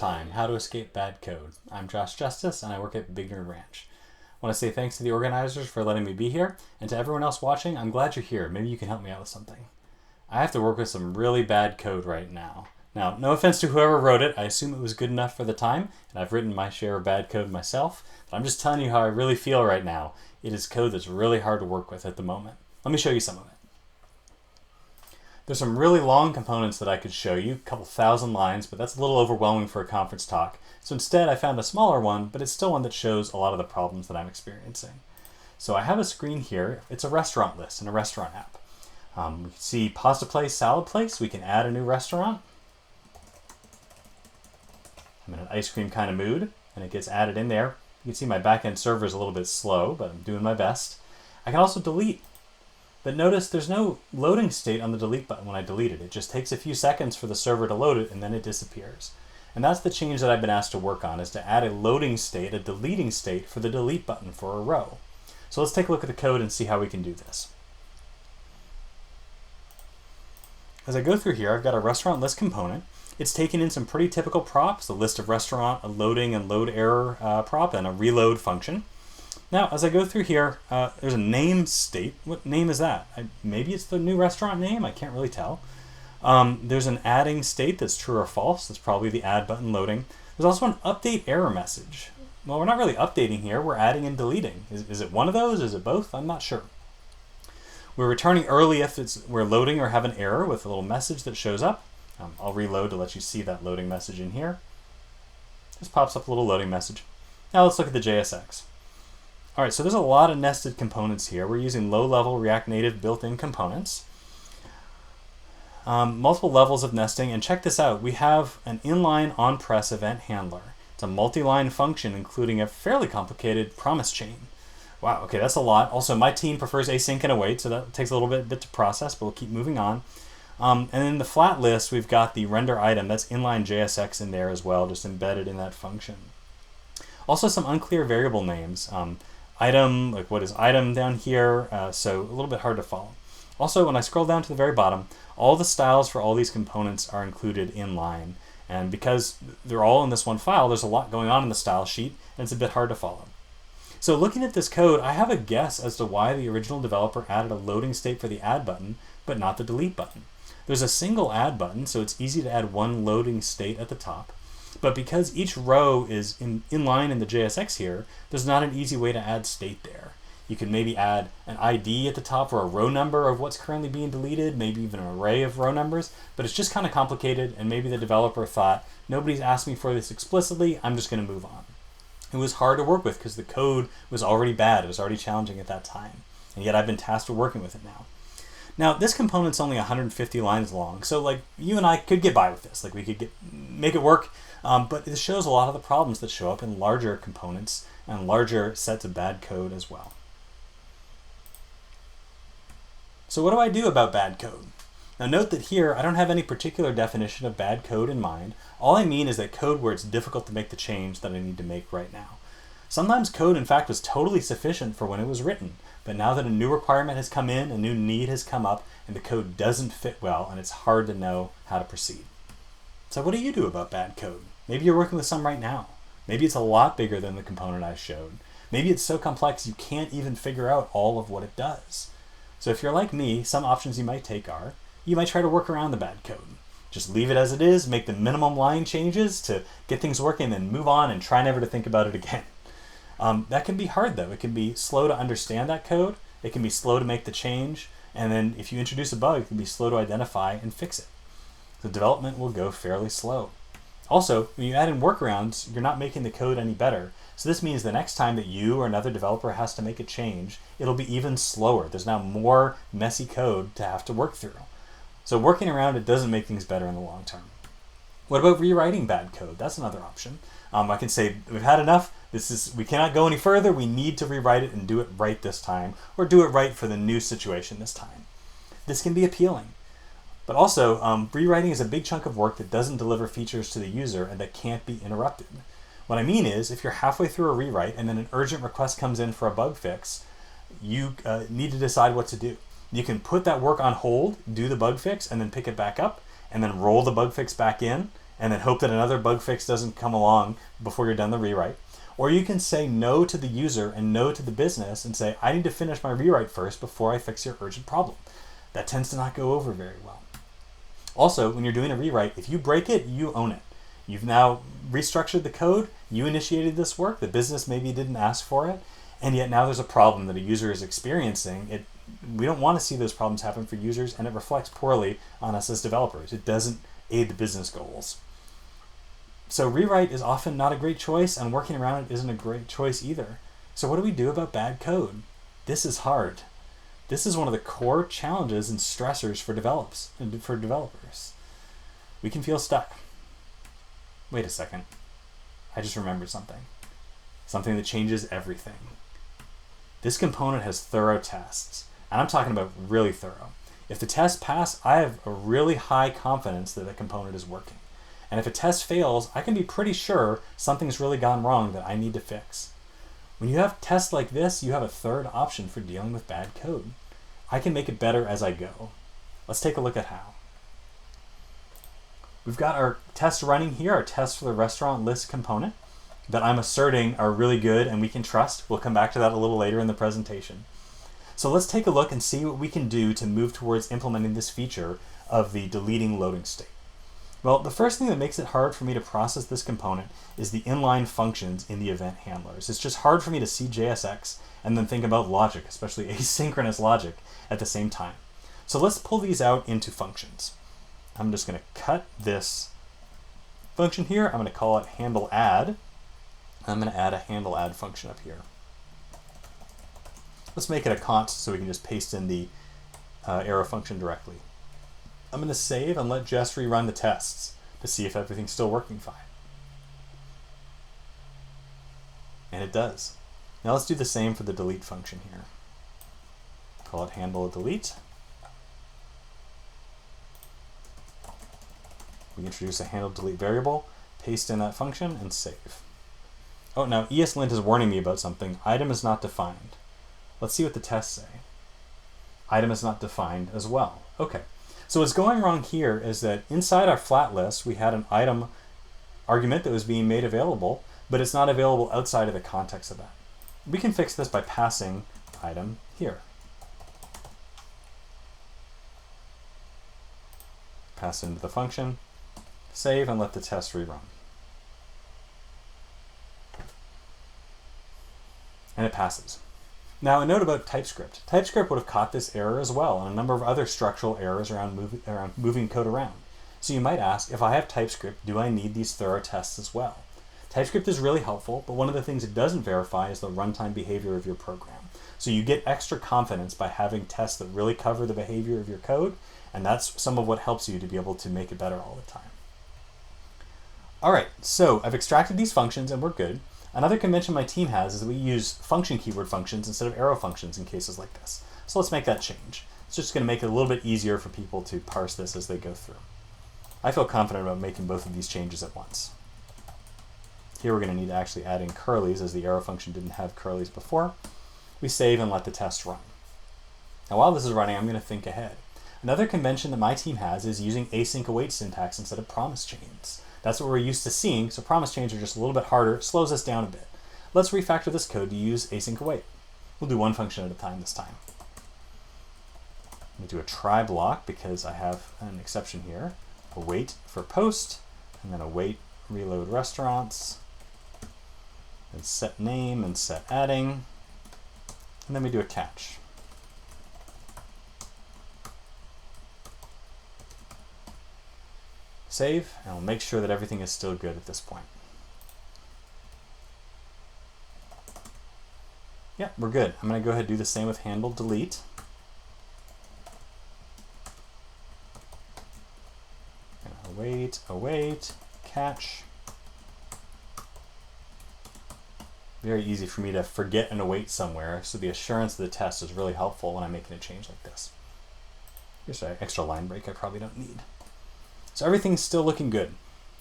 time, how to escape bad code. I'm Josh Justice and I work at Big Nerd Ranch. I want to say thanks to the organizers for letting me be here, and to everyone else watching, I'm glad you're here. Maybe you can help me out with something. I have to work with some really bad code right now. Now, no offense to whoever wrote it, I assume it was good enough for the time, and I've written my share of bad code myself, but I'm just telling you how I really feel right now. It is code that's really hard to work with at the moment. Let me show you some of it. There's some really long components that I could show you, a couple thousand lines, but that's a little overwhelming for a conference talk. So instead I found a smaller one, but it's still one that shows a lot of the problems that I'm experiencing. So I have a screen here. It's a restaurant list in a restaurant app. We can see pasta place, salad place. We can add a new restaurant. I'm in an ice cream kind of mood, and it gets added in there. You can see my backend server is a little bit slow, but I'm doing my best. I can also delete. But notice there's no loading state on the delete button when I delete it. It just takes a few seconds for the server to load it and then it disappears. And that's the change that I've been asked to work on, is to add a loading state, a deleting state for the delete button for a row. So let's take a look at the code and see how we can do this. As I go through here, I've got a restaurant list component. It's taking in some pretty typical props, a list of restaurant, a loading and load error prop, and a reload function. Now, as I go through here, there's a name state. What name is that? Maybe it's the new restaurant name. I can't really tell. There's an adding state that's true or false. That's probably the add button loading. There's also an update error message. Well, we're not really updating here. We're adding and deleting. Is it one of those? Is it both? I'm not sure. We're returning early if we're loading or have an error with a little message that shows up. I'll reload to let you see that loading message in here. Just pops up a little loading message. Now let's look at the JSX. All right, so there's a lot of nested components here. We're using low-level React Native built-in components. Multiple levels of nesting, and check this out. We have an inline on-press event handler. It's a multi-line function including a fairly complicated promise chain. Wow, okay, that's a lot. Also, my team prefers async and await, so that takes a little bit to process, but we'll keep moving on. And in the flat list, we've got the render item. That's inline JSX in there as well, just embedded in that function. Also, some unclear variable names. Item, like what is item down here, so a little bit hard to follow. Also, when I scroll down to the very bottom, all the styles for all these components are included in line. And because they're all in this one file, there's a lot going on in the style sheet, and it's a bit hard to follow. So looking at this code, I have a guess as to why the original developer added a loading state for the add button, but not the delete button. There's a single add button, so it's easy to add one loading state at the top. But because each row is in line in the JSX here, there's not an easy way to add state there. You can maybe add an ID at the top or a row number of what's currently being deleted, maybe even an array of row numbers, but it's just kind of complicated, and maybe the developer thought, nobody's asked me for this explicitly, I'm just going to move on. It was hard to work with because the code was already bad, it was already challenging at that time, and yet I've been tasked with working with it now. Now, this component's only 150 lines long, so like you and I could get by with this. Like we could make it work, but it shows a lot of the problems that show up in larger components and larger sets of bad code as well. So what do I do about bad code? Now note that here, I don't have any particular definition of bad code in mind. All I mean is that code where it's difficult to make the change that I need to make right now. Sometimes code, in fact, was totally sufficient for when it was written, but now that a new requirement has come in, a new need has come up, and the code doesn't fit well, and it's hard to know how to proceed. So what do you do about bad code? Maybe you're working with some right now. Maybe it's a lot bigger than the component I showed. Maybe it's so complex you can't even figure out all of what it does. So if you're like me, some options you might take are, you might try to work around the bad code. Just leave it as it is, make the minimum line changes to get things working, then move on and try never to think about it again. That can be hard though. It can be slow to understand that code. It can be slow to make the change. And then if you introduce a bug, it can be slow to identify and fix it. The development will go fairly slow. Also, when you add in workarounds, you're not making the code any better. So this means the next time that you or another developer has to make a change, it'll be even slower. There's now more messy code to have to work through. So working around it doesn't make things better in the long term. What about rewriting bad code? That's another option. I can say, we've had enough. We cannot go any further. We need to rewrite it and do it right this time, or do it right for the new situation this time. This can be appealing. But also, rewriting is a big chunk of work that doesn't deliver features to the user and that can't be interrupted. What I mean is, if you're halfway through a rewrite and then an urgent request comes in for a bug fix, you need to decide what to do. You can put that work on hold, do the bug fix, and then pick it back up, and then roll the bug fix back in, and then hope that another bug fix doesn't come along before you're done the rewrite. Or you can say no to the user and no to the business and say, I need to finish my rewrite first before I fix your urgent problem. That tends to not go over very well. Also, when you're doing a rewrite, if you break it, you own it. You've now restructured the code, you initiated this work, the business maybe didn't ask for it, and yet now there's a problem that a user is experiencing. We don't want to see those problems happen for users, and it reflects poorly on us as developers. It doesn't aid the business goals. So rewrite is often not a great choice, and working around it isn't a great choice either. So what do we do about bad code? This is hard. This is one of the core challenges and stressors for developers. We can feel stuck. Wait a second. I just remembered something. Something that changes everything. This component has thorough tests, and I'm talking about really thorough. If the tests pass, I have a really high confidence that the component is working. And if a test fails, I can be pretty sure something's really gone wrong that I need to fix. When you have tests like this, you have a third option for dealing with bad code. I can make it better as I go. Let's take a look at how. We've got our tests running here, our tests for the restaurant list component that I'm asserting are really good and we can trust. We'll come back to that a little later in the presentation. So let's take a look and see what we can do to move towards implementing this feature of the deleting loading state. Well, the first thing that makes it hard for me to process this component is the inline functions in the event handlers. It's just hard for me to see JSX and then think about logic, especially asynchronous logic, at the same time. So let's pull these out into functions. I'm just going to cut this function here. I'm going to call it handle add. I'm going to add a handle add function up here. Let's make it a const so we can just paste in the arrow function directly. I'm going to save and let Jess rerun the tests to see if everything's still working fine. And it does. Now let's do the same for the delete function here. Call it handle delete. We introduce a handle delete variable, paste in that function, and save. Oh, now ESLint is warning me about something. Item is not defined. Let's see what the tests say. Item is not defined as well. Okay. So what's going wrong here is that inside our flat list, we had an item argument that was being made available, but it's not available outside of the context of that. We can fix this by passing item here. Pass into the function, save, and let the test rerun. And it passes. Now, a note about TypeScript. TypeScript would have caught this error as well, and a number of other structural errors around moving code around. So you might ask, if I have TypeScript, do I need these thorough tests as well? TypeScript is really helpful, but one of the things it doesn't verify is the runtime behavior of your program. So you get extra confidence by having tests that really cover the behavior of your code, and that's some of what helps you to be able to make it better all the time. All right, so I've extracted these functions and we're good. Another convention my team has is that we use function keyword functions instead of arrow functions in cases like this. So let's make that change. It's just going to make it a little bit easier for people to parse this as they go through. I feel confident about making both of these changes at once. Here we're going to need to actually add in curlies, as the arrow function didn't have curlies before. We save and let the test run. Now while this is running, I'm going to think ahead. Another convention that my team has is using async await syntax instead of promise chains. That's what we're used to seeing, so promise chains are just a little bit harder, slows us down a bit. Let's refactor this code to use async await. We'll do one function at a time this time. I'm going to do a try block because I have an exception here. Await for post, and then await reload restaurants, and set name and set adding, and then we do a catch. Save, and we'll make sure that everything is still good at this point. Yeah, we're good. I'm going to go ahead and do the same with handle delete. Await, await, catch. Very easy for me to forget an await somewhere, so the assurance of the test is really helpful when I'm making a change like this. Here's an extra line break I probably don't need. So everything's still looking good.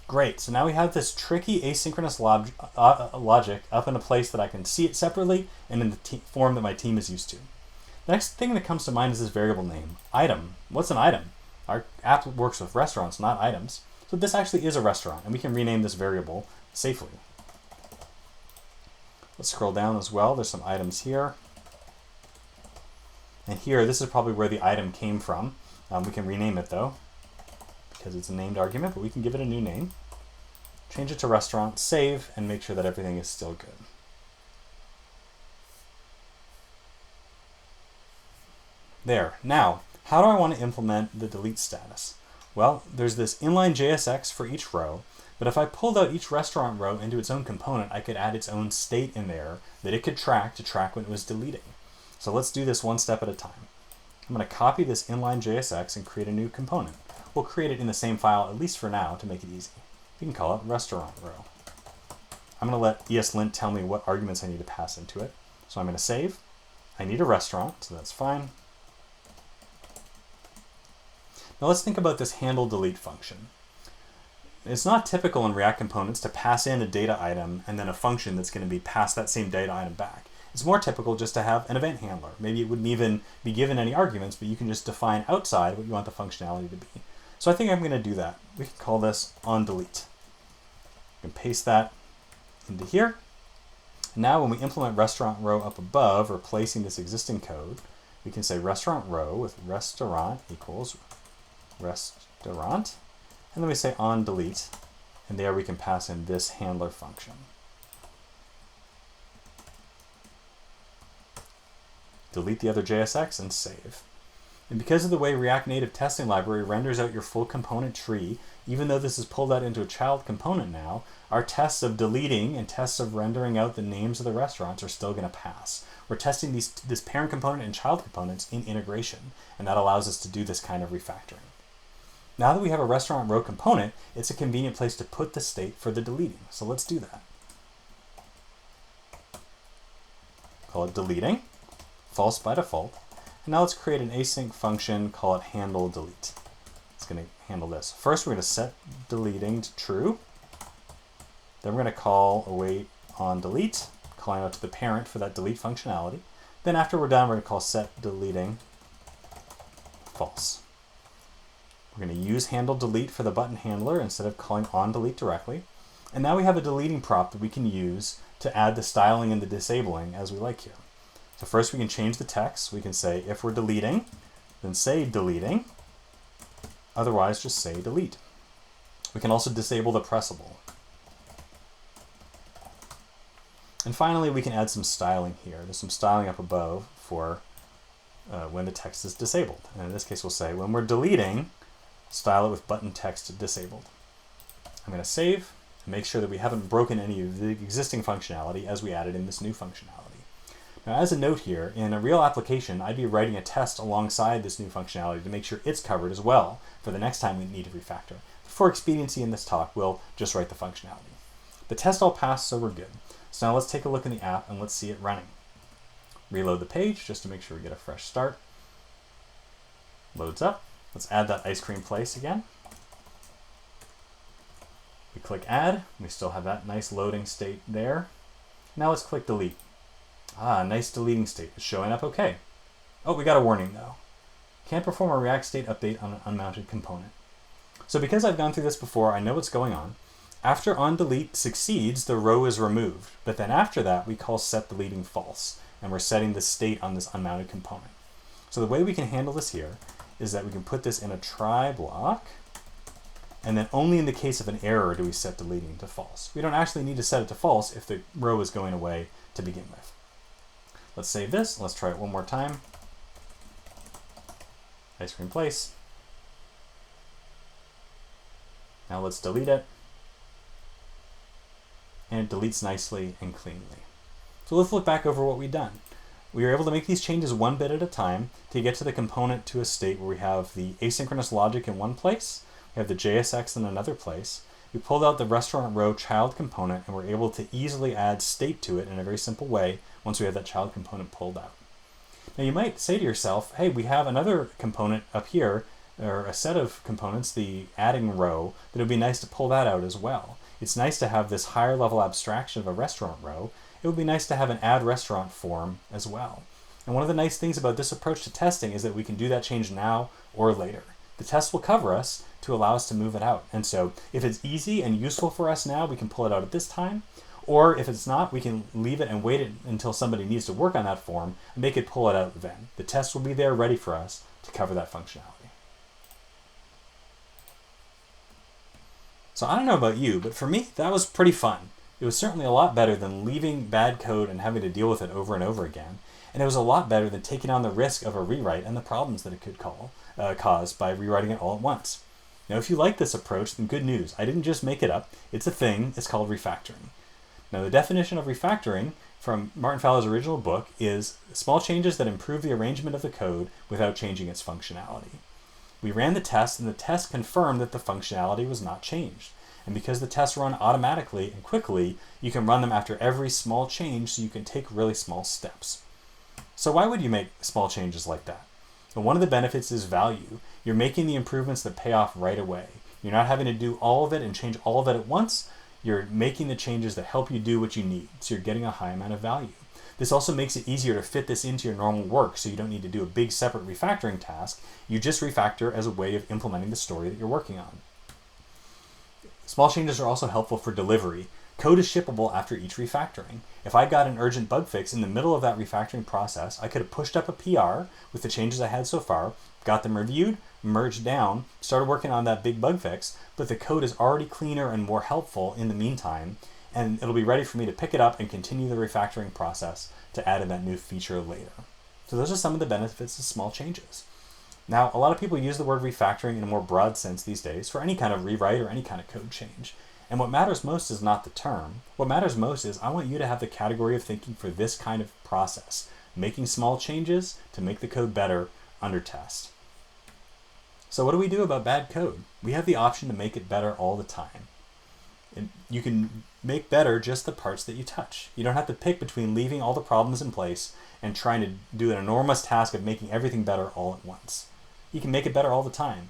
Great, so now we have this tricky asynchronous logic up in a place that I can see it separately and in the form that my team is used to. The next thing that comes to mind is this variable name, item. What's an item? Our app works with restaurants, not items. So this actually is a restaurant, and we can rename this variable safely. Let's scroll down as well. There's some items here. And here, this is probably where the item came from. We can rename it though, because it's a named argument, but we can give it a new name. Change it to restaurant, save, and make sure that everything is still good. There. Now, how do I want to implement the delete status? Well, there's this inline JSX for each row, but if I pulled out each restaurant row into its own component, I could add its own state in there that it could track to track when it was deleting. So let's do this one step at a time. I'm going to copy this inline JSX and create a new component. We'll create it in the same file, at least for now, to make it easy. You can call it restaurant row. I'm going to let ESLint tell me what arguments I need to pass into it. So I'm going to save. I need a restaurant, so that's fine. Now let's think about this handle delete function. It's not typical in React components to pass in a data item and then a function that's going to be pass that same data item back. It's more typical just to have an event handler. Maybe it wouldn't even be given any arguments, but you can just define outside what you want the functionality to be. So I think I'm going to do that. We can call this onDelete. We can paste that into here. Now when we implement restaurant row up above, replacing this existing code, we can say restaurant row with restaurant equals restaurant, and then we say onDelete, and there we can pass in this handler function. Delete the other JSX and save. And because of the way React Native Testing Library renders out your full component tree, even though this is pulled out into a child component now, our tests of deleting and tests of rendering out the names of the restaurants are still going to pass. We're testing this parent component and child components in integration, and that allows us to do this kind of refactoring. Now that we have a restaurant row component, it's a convenient place to put the state for the deleting. So let's do that. Call it deleting, false by default. And now let's create an async function, call it handle delete. It's going to handle this. First, we're going to set deleting to true. Then we're going to call await onDelete, calling out to the parent for that delete functionality. Then after we're done, we're going to call set deleting false. We're going to use handle delete for the button handler instead of calling onDelete directly. And now we have a deleting prop that we can use to add the styling and the disabling as we like here. So first we can change the text. We can say if we're deleting, then say deleting. Otherwise, just say delete. We can also disable the pressable. And finally, we can add some styling here. There's some styling up above for when the text is disabled. And in this case, we'll say when we're deleting, style it with button text disabled. I'm going to save and make sure that we haven't broken any of the existing functionality as we added in this new functionality. Now, as a note here, in a real application, I'd be writing a test alongside this new functionality to make sure it's covered as well for the next time we need to refactor. For expediency in this talk, we'll just write the functionality. The test all passed, so we're good. So now let's take a look in the app and let's see it running. Reload the page just to make sure we get a fresh start. Loads up. Let's add that ice cream place again. We click add. We still have that nice loading state there. Now let's click delete. Ah, nice deleting state. It's showing up okay. Oh, we got a warning though. Can't perform a React state update on an unmounted component. So because I've gone through this before, I know what's going on. After onDelete succeeds, the row is removed. But then after that, we call set deleting false. And we're setting the state on this unmounted component. So the way we can handle this here is that we can put this in a try block. And then only in the case of an error do we set deleting to false. We don't actually need to set it to false if the row is going away to begin with. Let's save this. Let's try it one more time. Ice cream place. Now let's delete it. And it deletes nicely and cleanly. So let's look back over what we've done. We were able to make these changes one bit at a time to get to the component to a state where we have the asynchronous logic in one place, we have the JSX in another place. We pulled out the restaurant row child component and we're able to easily add state to it in a very simple way once we have that child component pulled out. Now you might say to yourself, hey, we have another component up here, or a set of components, the adding row, that it would be nice to pull that out as well. It's nice to have this higher level abstraction of a restaurant row. It would be nice to have an add restaurant form as well. And one of the nice things about this approach to testing is that we can do that change now or later. The test will cover us to allow us to move it out. And so if it's easy and useful for us now, we can pull it out at this time. Or if it's not, we can leave it and wait it until somebody needs to work on that form, and they could pull it out then. The test will be there ready for us to cover that functionality. So I don't know about you, but for me, that was pretty fun. It was certainly a lot better than leaving bad code and having to deal with it over and over again. And it was a lot better than taking on the risk of a rewrite and the problems that it could cause by rewriting it all at once. Now, if you like this approach, then good news. I didn't just make it up. It's a thing. It's called refactoring. Now, the definition of refactoring from Martin Fowler's original book is small changes that improve the arrangement of the code without changing its functionality. We ran the test, and the test confirmed that the functionality was not changed. And because the tests run automatically and quickly, you can run them after every small change, so you can take really small steps. So why would you make small changes like that? Well, one of the benefits is value. You're making the improvements that pay off right away. You're not having to do all of it and change all of it at once. You're making the changes that help you do what you need, so you're getting a high amount of value. This also makes it easier to fit this into your normal work, so you don't need to do a big separate refactoring task. You just refactor as a way of implementing the story that you're working on. Small changes are also helpful for delivery. Code is shippable after each refactoring. If I got an urgent bug fix in the middle of that refactoring process, I could have pushed up a PR with the changes I had so far, got them reviewed, merged down, started working on that big bug fix, but the code is already cleaner and more helpful in the meantime, and it'll be ready for me to pick it up and continue the refactoring process to add in that new feature later. So those are some of the benefits of small changes. Now, a lot of people use the word refactoring in a more broad sense these days for any kind of rewrite or any kind of code change. And what matters most is not the term. What matters most is I want you to have the category of thinking for this kind of process, making small changes to make the code better under test. So what do we do about bad code? We have the option to make it better all the time. And you can make better just the parts that you touch. You don't have to pick between leaving all the problems in place and trying to do an enormous task of making everything better all at once. You can make it better all the time.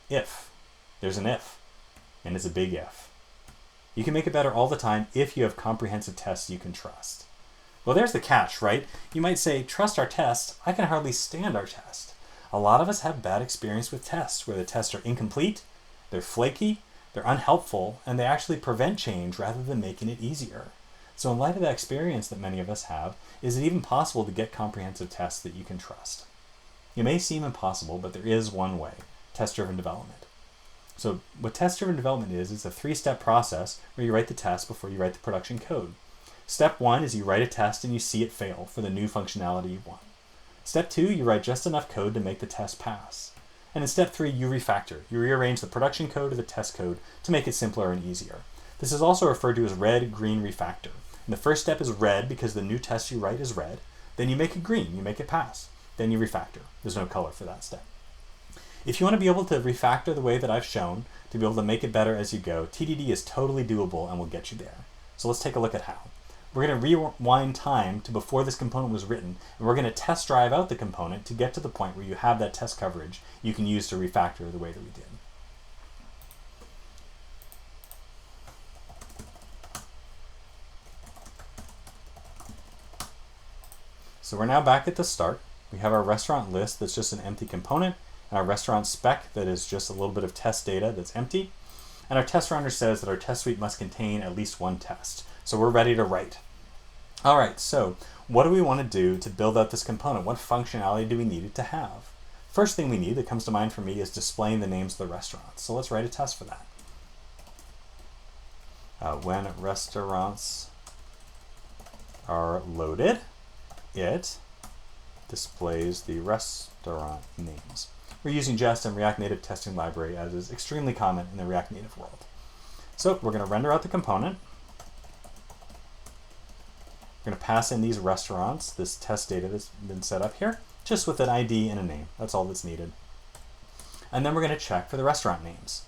If. There's an if. And it's a big if. You can make it better all the time if you have comprehensive tests you can trust. Well, there's the catch, right? You might say, trust our test. I can hardly stand our test. A lot of us have bad experience with tests, where the tests are incomplete, they're flaky, they're unhelpful, and they actually prevent change rather than making it easier. So in light of that experience that many of us have, is it even possible to get comprehensive tests that you can trust? It may seem impossible, but there is one way: test-driven development. So what test-driven development is a three-step process where you write the test before you write the production code. Step 1 is you write a test and you see it fail for the new functionality you want. Step 2, you write just enough code to make the test pass. And in step 3, you refactor. You rearrange the production code or the test code to make it simpler and easier. This is also referred to as red, green refactor. And the first step is red because the new test you write is red. Then you make it green, you make it pass. Then you refactor. There's no color for that step. If you want to be able to refactor the way that I've shown, to be able to make it better as you go, TDD is totally doable and will get you there. So let's take a look at how. We're going to rewind time to before this component was written, and we're going to test drive out the component to get to the point where you have that test coverage you can use to refactor the way that we did. So we're now back at the start. We have our restaurant list that's just an empty component, and our restaurant spec that is just a little bit of test data that's empty. And our test runner says that our test suite must contain at least one test. So we're ready to write. All right, so what do we want to do to build out this component? What functionality do we need it to have? First thing we need that comes to mind for me is displaying the names of the restaurants. So let's write a test for that. When restaurants are loaded, it displays the restaurant names. We're using Jest and React Native testing library, as is extremely common in the React Native world. So we're going to render out the component. We're going to pass in these restaurants, this test data that's been set up here, just with an ID and a name. That's all that's needed. And then we're going to check for the restaurant names.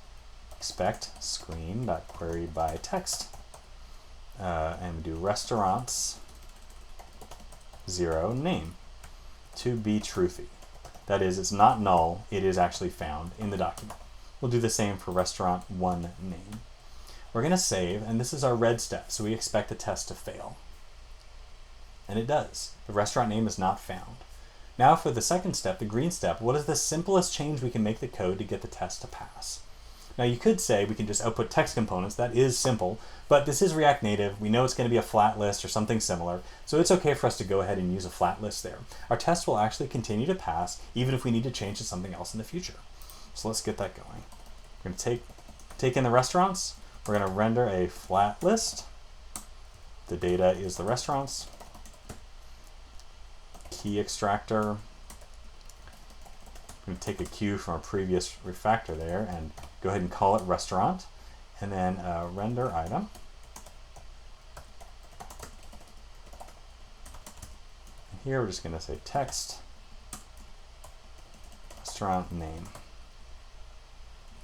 Expect screen.queryByText. And we do restaurants 0 name to be truthy. That is, it's not null, it is actually found in the document. We'll do the same for restaurant 1 name. We're going to save, and this is our red step, so we expect the test to fail. And it does. The restaurant name is not found. Now for the second step, the green step, what is the simplest change we can make the code to get the test to pass? Now you could say we can just output text components. That is simple, but this is React Native. We know it's going to be a flat list or something similar, so it's okay for us to go ahead and use a flat list there. Our test will actually continue to pass even if we need to change to something else in the future. So let's get that going. We're going to take in the restaurants. We're going to render a flat list. The data is the restaurants. Key extractor. I'm going to take a cue from our previous refactor there and go ahead and call it restaurant, and then render item. And here we're just going to say text restaurant name.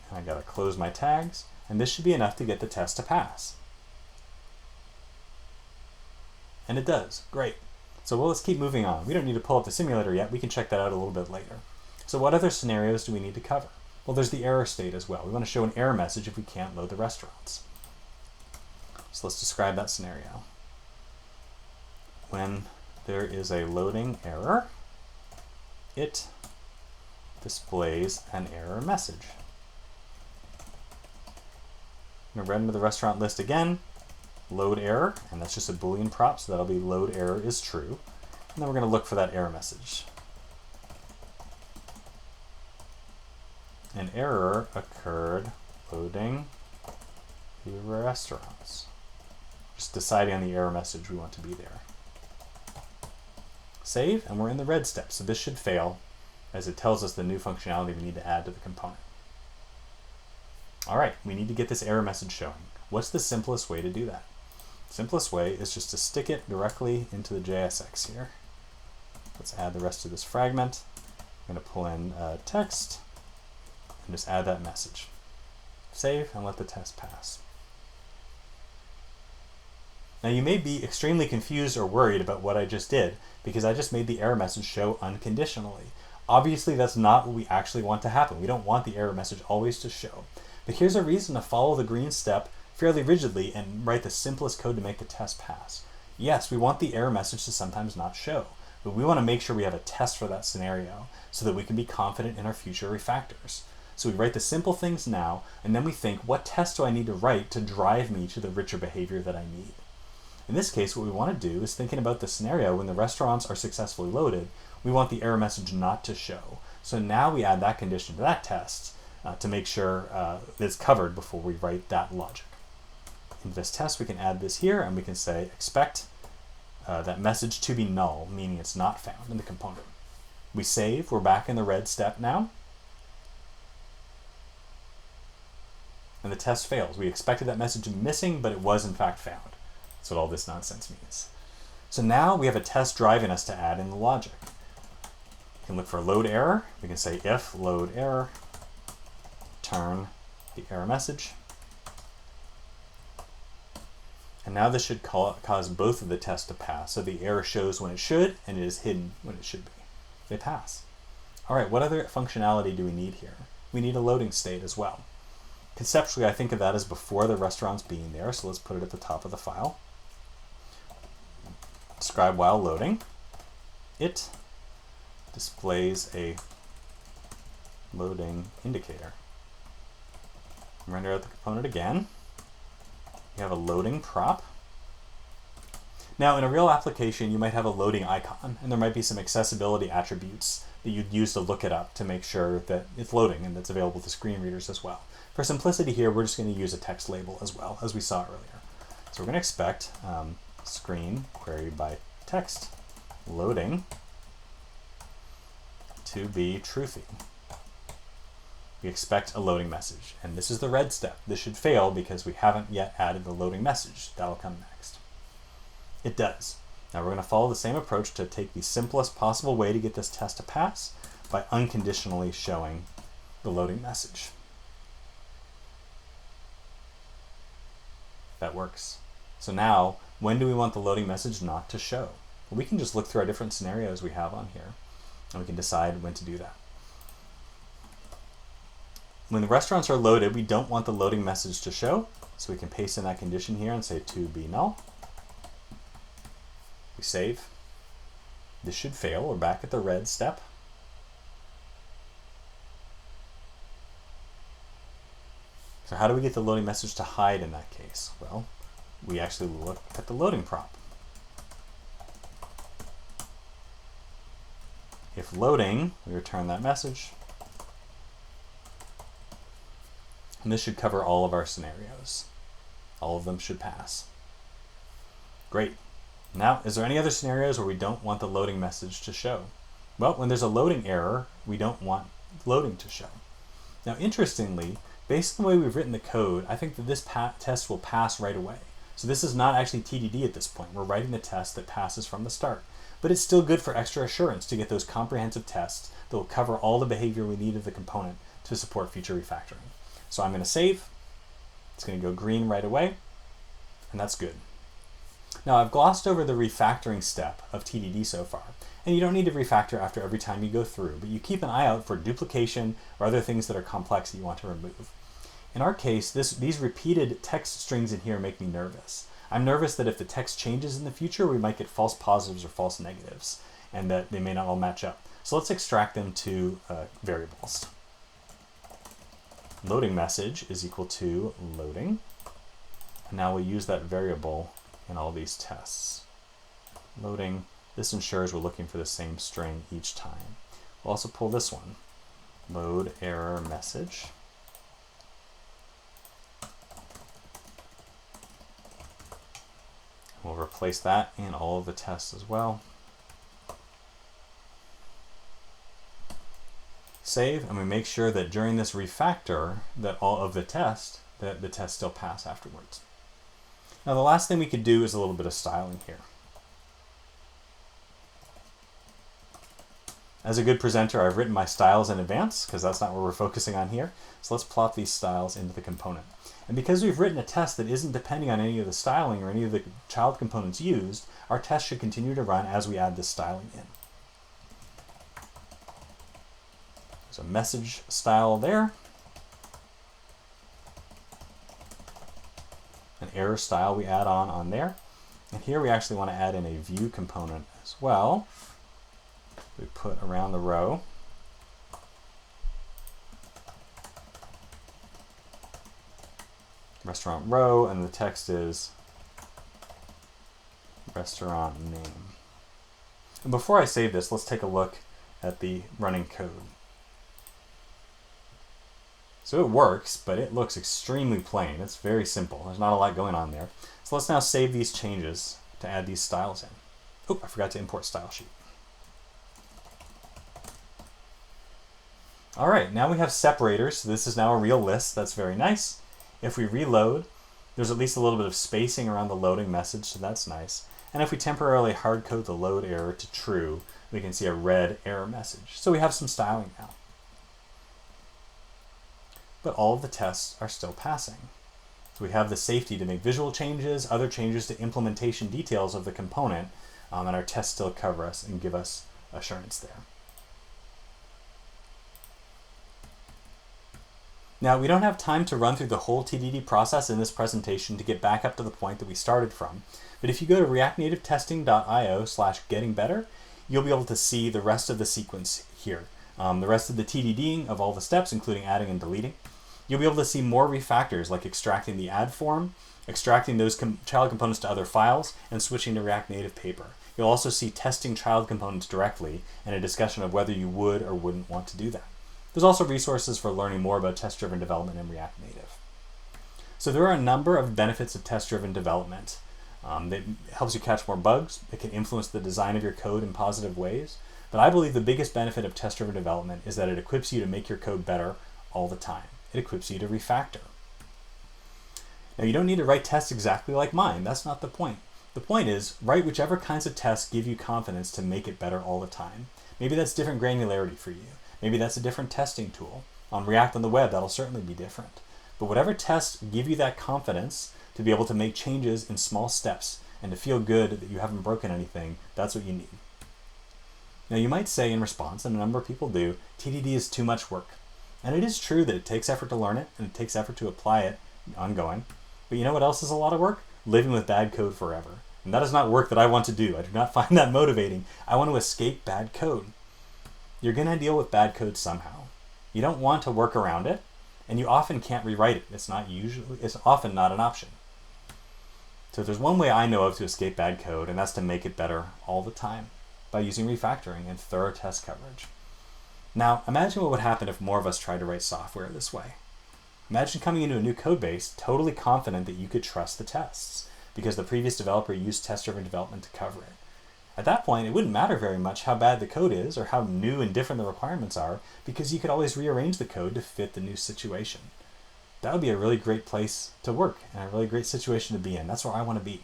And I got to close my tags, and this should be enough to get the test to pass. And it does. Great. So let's keep moving on. We don't need to pull up the simulator yet. We can check that out a little bit later. So what other scenarios do we need to cover? Well, there's the error state as well. We want to show an error message if we can't load the restaurants. So let's describe that scenario. When there is a loading error, it displays an error message. I'm going to render the restaurant list again, load error, and that's just a Boolean prop, so that'll be load error is true. And then we're going to look for that error message. An error occurred loading the restaurants. Just deciding on the error message we want to be there. Save, and we're in the red step, so this should fail as it tells us the new functionality we need to add to the component. All right, we need to get this error message showing. What's the simplest way to do that? Simplest way is just to stick it directly into the JSX here. Let's add the rest of this fragment. I'm going to pull in text and just add that message. Save and let the test pass. Now you may be extremely confused or worried about what I just did because I just made the error message show unconditionally. Obviously that's not what we actually want to happen. We don't want the error message always to show. But here's a reason to follow the green step fairly rigidly and write the simplest code to make the test pass. Yes, we want the error message to sometimes not show, but we want to make sure we have a test for that scenario so that we can be confident in our future refactors. So we write the simple things now, and then we think, what test do I need to write to drive me to the richer behavior that I need? In this case, what we want to do is thinking about the scenario when the restaurants are successfully loaded, we want the error message not to show. So now we add that condition to that test to make sure it's covered before we write that logic. In this test, we can add this here, and we can say expect that message to be null, meaning it's not found in the component. We save, we're back in the red step now, and the test fails. We expected that message to be missing, but it was in fact found. That's what all this nonsense means. So now we have a test driving us to add in the logic. We can look for load error. We can say if load error, return the error message. And now this should cause both of the tests to pass. So the error shows when it should, and it is hidden when it should be. They pass. All right, what other functionality do we need here? We need a loading state as well. Conceptually, I think of that as before the restaurants being there, so let's put it at the top of the file. Describe while loading. It displays a loading indicator. Render out the component again. You have a loading prop. Now, in a real application, you might have a loading icon, and there might be some accessibility attributes that you'd use to look it up to make sure that it's loading and that's available to screen readers as well. For simplicity here, we're just going to use a text label as well, as we saw earlier. So we're going to expect screen query by text loading to be truthy. We expect a loading message, and this is the red step. This should fail because we haven't yet added the loading message. That'll come next. It does. Now we're going to follow the same approach to take the simplest possible way to get this test to pass by unconditionally showing the loading message. That works. So now, when do we want the loading message not to show? Well, we can just look through our different scenarios we have on here, and we can decide when to do that. When the restaurants are loaded, we don't want the loading message to show, so we can paste in that condition here and say to be null. We save. This should fail. We're back at the red step. So how do we get the loading message to hide in that case? Well, we actually look at the loading prop. If loading, we return that message. And this should cover all of our scenarios. All of them should pass. Great. Now, is there any other scenarios where we don't want the loading message to show? Well, when there's a loading error, we don't want loading to show. Now, interestingly, based on the way we've written the code, I think that this test will pass right away. So this is not actually TDD at this point. We're writing the test that passes from the start. But it's still good for extra assurance to get those comprehensive tests that will cover all the behavior we need of the component to support future refactoring. So I'm going to save. It's going to go green right away, and that's good. Now I've glossed over the refactoring step of TDD so far, and you don't need to refactor after every time you go through, but you keep an eye out for duplication or other things that are complex that you want to remove. In our case, these repeated text strings in here make me nervous. I'm nervous that if the text changes in the future, we might get false positives or false negatives, and that they may not all match up. So let's extract them to variables. Loading message is equal to loading. And now we'll use that variable in all these tests. Loading, this ensures we're looking for the same string each time. We'll also pull this one, load error message. We'll replace that in all of the tests as well. Save, and we make sure that during this refactor that all of the test, that the tests still pass afterwards. Now the last thing we could do is a little bit of styling here. As a good presenter, I've written my styles in advance because that's not what we're focusing on here. So let's plot these styles into the component. And because we've written a test that isn't depending on any of the styling or any of the child components used, our test should continue to run as we add this styling in. There's a message style there. An error style we add on there. And here we actually want to add in a view component as well. We put around the row. Restaurant row, and the text is restaurant name. And before I save this, let's take a look at the running code. So it works, but it looks extremely plain. It's very simple. There's not a lot going on there. So let's now save these changes to add these styles in. Oh, I forgot to import style sheet. All right, now we have separators. So this is now a real list. That's very nice. If we reload, there's at least a little bit of spacing around the loading message, so that's nice. And if we temporarily hardcode the load error to true, we can see a red error message. So we have some styling now. But all of the tests are still passing. So we have the safety to make visual changes, other changes to implementation details of the component, and our tests still cover us and give us assurance there. Now, we don't have time to run through the whole TDD process in this presentation to get back up to the point that we started from. But if you go to reactnativetesting.io/gettingbetter, you'll be able to see the rest of the sequence here. The rest of the TDDing of all the steps, including adding and deleting. You'll be able to see more refactors like extracting the add form, extracting those child components to other files, and switching to React Native paper. You'll also see testing child components directly and a discussion of whether you would or wouldn't want to do that. There's also resources for learning more about test-driven development in React Native. So there are a number of benefits of test-driven development. It helps you catch more bugs. It can influence the design of your code in positive ways. But I believe the biggest benefit of test-driven development is that it equips you to make your code better all the time. It equips you to refactor. Now, you don't need to write tests exactly like mine. That's not the point. The point is, write whichever kinds of tests give you confidence to make it better all the time. Maybe that's different granularity for you. Maybe that's a different testing tool. On React on the web, that'll certainly be different. But whatever tests give you that confidence to be able to make changes in small steps and to feel good that you haven't broken anything, that's what you need. Now you might say in response, and a number of people do, TDD is too much work. And it is true that it takes effort to learn it and it takes effort to apply it ongoing. But you know what else is a lot of work? Living with bad code forever. And that is not work that I want to do. I do not find that motivating. I want to escape bad code. You're going to deal with bad code somehow. You don't want to work around it, and you often can't rewrite it. It's often not an option. So there's one way I know of to escape bad code, and that's to make it better all the time by using refactoring and thorough test coverage. Now, imagine what would happen if more of us tried to write software this way. Imagine coming into a new code base totally confident that you could trust the tests because the previous developer used test-driven development to cover it. At that point, it wouldn't matter very much how bad the code is or how new and different the requirements are because you could always rearrange the code to fit the new situation. That would be a really great place to work and a really great situation to be in. That's where I want to be.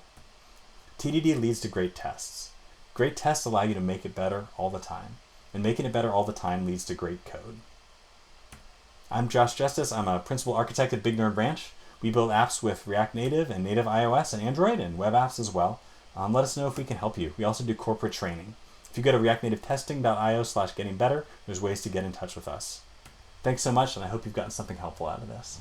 TDD leads to great tests. Great tests allow you to make it better all the time. And making it better all the time leads to great code. I'm Josh Justice. I'm a principal architect at Big Nerd Branch. We build apps with React Native and native iOS and Android and web apps as well. Let us know if we can help you. We also do corporate training. If you go to reactnativetesting.io/gettingbetter, there's ways to get in touch with us. Thanks so much, and I hope you've gotten something helpful out of this.